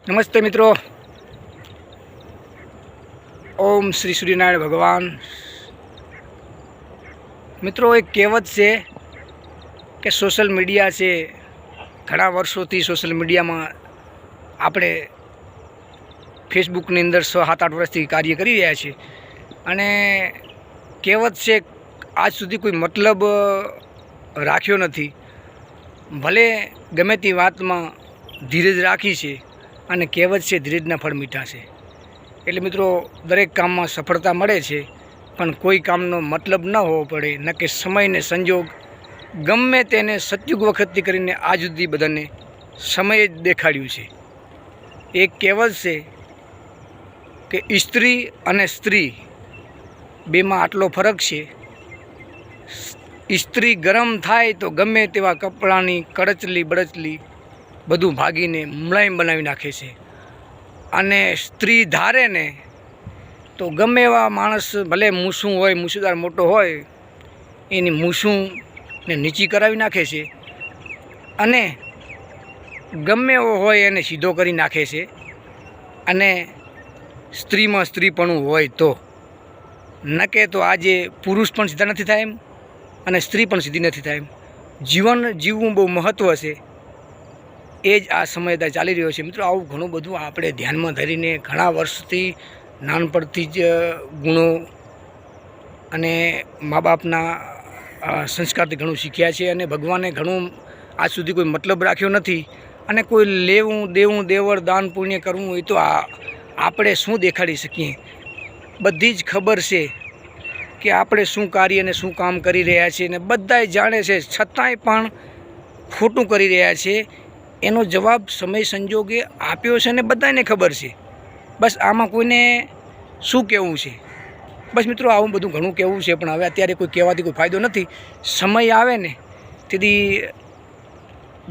नमस्ते मित्रों। ओम श्री सूर्यनारायण भगवान। मित्रों, एक कहेवत से कि सोशल मीडिया से घણા વર્ષોથી સોશિયલ મીડિયામાં આપણે ફેસબુકની અંદર 7-8 વર્ષથી કાર્ય કરી રહ્યા છીએ અને કહેવત છે આજ સુધી કોઈ મતલબ રાખ્યો નથી। ભલે ગમે તે વાતમાં ધીરજ રાખી છે અને કહેવત છે ધીરજના ફળ મીઠા છે। એટલે મિત્રો, દરેક કામમાં સફળતા મળે છે, પણ કોઈ કામનો મતલબ ન હોવો પડે, ન કે સમય ને સંજોગ ગમે તેને સતયુગ વખતથી કરીને આજ સુધી બધાને સમય જ દેખાડ્યું છે। એક કહેવત છે કે સ્ત્રી અને સ્ત્રી બેમાં આટલો ફરક છે। સ્ત્રી ગરમ થાય તો ગમે તેવા કપડાની કડચલી બળચલી બધું ભાગીને મુલાયમ બનાવી નાખે છે, અને સ્ત્રી ધારે ને તો ગમે એવા માણસ ભલે મૂછું હોય, મૂછુદાર મોટો હોય, એની મૂછુંને નીચી કરાવી નાખે છે, અને ગમે એવો હોય એને સીધો કરી નાખે છે। અને સ્ત્રીમાં સ્ત્રીપણું હોય તો ન કે તો આજે પુરુષ પણ સીધા નથી થાય એમ અને સ્ત્રી પણ સીધી નથી થાય એમ। જીવન જીવવું બહુ મહત્ત્વ છે, એ જ આ સમય ચાલી રહ્યો છે। મિત્રો, આવું ઘણું બધું આપણે ધ્યાનમાં ધરીને ઘણા વર્ષથી નાનપણથી જ ગુણો અને મા બાપના સંસ્કારથી ઘણું શીખ્યા છે, અને ભગવાને ઘણું આજ સુધી કોઈ મતલબ રાખ્યો નથી। અને કોઈ લેવું દેવું દેવળ દાન પુણ્ય કરવું એ તો આપણે શું દેખાડી શકીએ। બધી જ ખબર છે કે આપણે શું કાર્ય અને શું કામ કરી રહ્યા છીએ, અને બધાય જાણે છે, છતાંય પણ ખોટું કરી રહ્યા છે। એનો જવાબ સમય સંજોગે આપ્યો છે અને બધાને ખબર છે। બસ આમાં કોઈને શું કહેવું છે? બસ મિત્રો, આવું બધું ઘણું કહેવું છે, પણ હવે અત્યારે કોઈ કહેવાથી કોઈ ફાયદો નથી। સમય આવે ને તેથી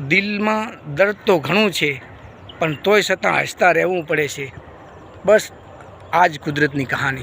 દિલમાં દર્દ તો ઘણું છે, પણ તોય છતાં હસતા રહેવું પડે છે। બસ આ જ કુદરતની કહાની છે।